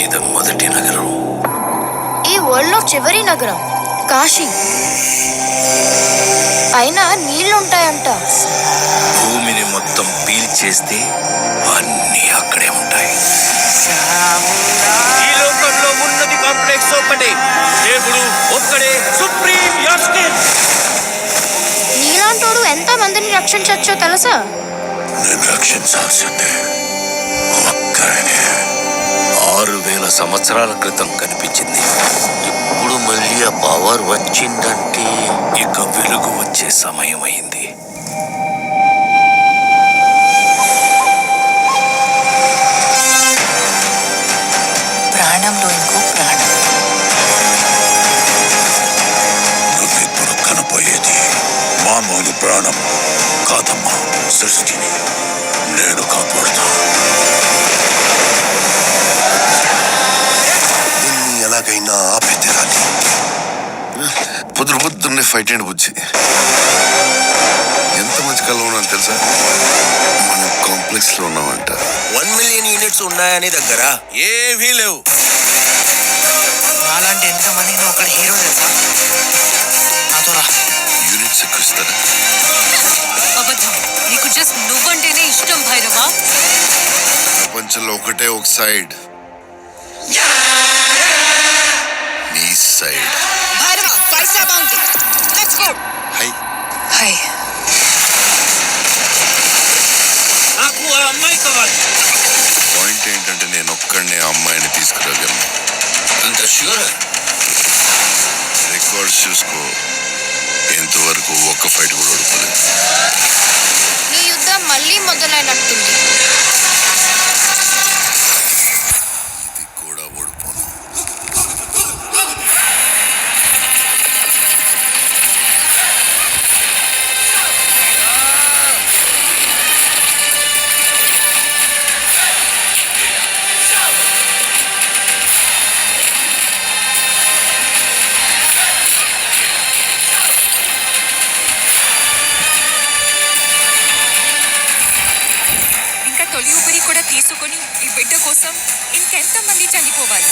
మీద మొదటి నగరం, ఈ వరల్డ్ లో చివరి నగరం కాశీ. పైన నీళ్లుంటాయంట. భూమిని మొత్తం పీల్చేస్తే అన్నీ అక్కడే ఉంటాయి. ఈ లోకంలో ఉన్నది కాంప్లెక్స్ ఒక్కటే, దేవుడు ఒక్కడే సుప్రీం యాస్కిన్. నీలాంటోడు ఎంత మందిని రక్షించచ్చో తెలుసా? నేను రక్షించాల్సిందే ఒక్కరినే. 6000 సంవత్సరాల క్రితం కనిపించింది. ఇప్పుడు మళ్ళీ ఆ పవర్ వచ్చిందంటే ఇక వెలుగు వచ్చే సమయం అయింది. ప్రాణంలో ఇంకో ప్రాణం. నువ్విప్పుడు కనపోయేది మామూలు ప్రాణం కాదమ్మా, సృష్టిని నేను కాపాడుతా. దీన్ని ఎలాగైనా ఆపే తీరాలి. పొద్దున్నే ఫైట్ అండ్ బుజ్జి ఎంత మంచి కళ ఉన్నాను తెలుసా? మన కాంప్లెక్స్ లో ఉన్నామంట. 1 మిలియన్ యూనిట్స్ ఉన్నాయని దగ్గర ఏమీ లేవు. నాలాంటి ఎంతమందికి నువ్వు ఒకటి హీరో తెలుసా? నాతో రా. యూనిట్స్ ఎక్కువ ఇస్తారా? అబద్ధం. నీకు జస్ట్ నువ్వంటేనే ఇష్టం భైరవా. ప్రపంచంలో ఒకటే ఒక సైడ్, నీ side. Bhairava, paisa bounty. Let's go. Hi hi. నాకు ఆ అమ్మాయి కావాలి. పాయింట్ ఏంటంటే నేను ఒక్కడినే అమ్మాయిని తీసుకురాగలను. అంత ష్యూర్? రికార్డ్స్ చూసుకో, ఎంతవరకు ఒక్క ఫైట్ కూడా ఓడిపోలేదు. ఈ యుద్ధం మళ్ళీ మొదలైనట్టుంది. ఇది కూడా ఓడిపోను. ఇంకా తొలి ఊపిరి కూడా తీసుకొని ఈ బిడ్డ కోసం ఇంకెంతమంది చనిపోవాలి?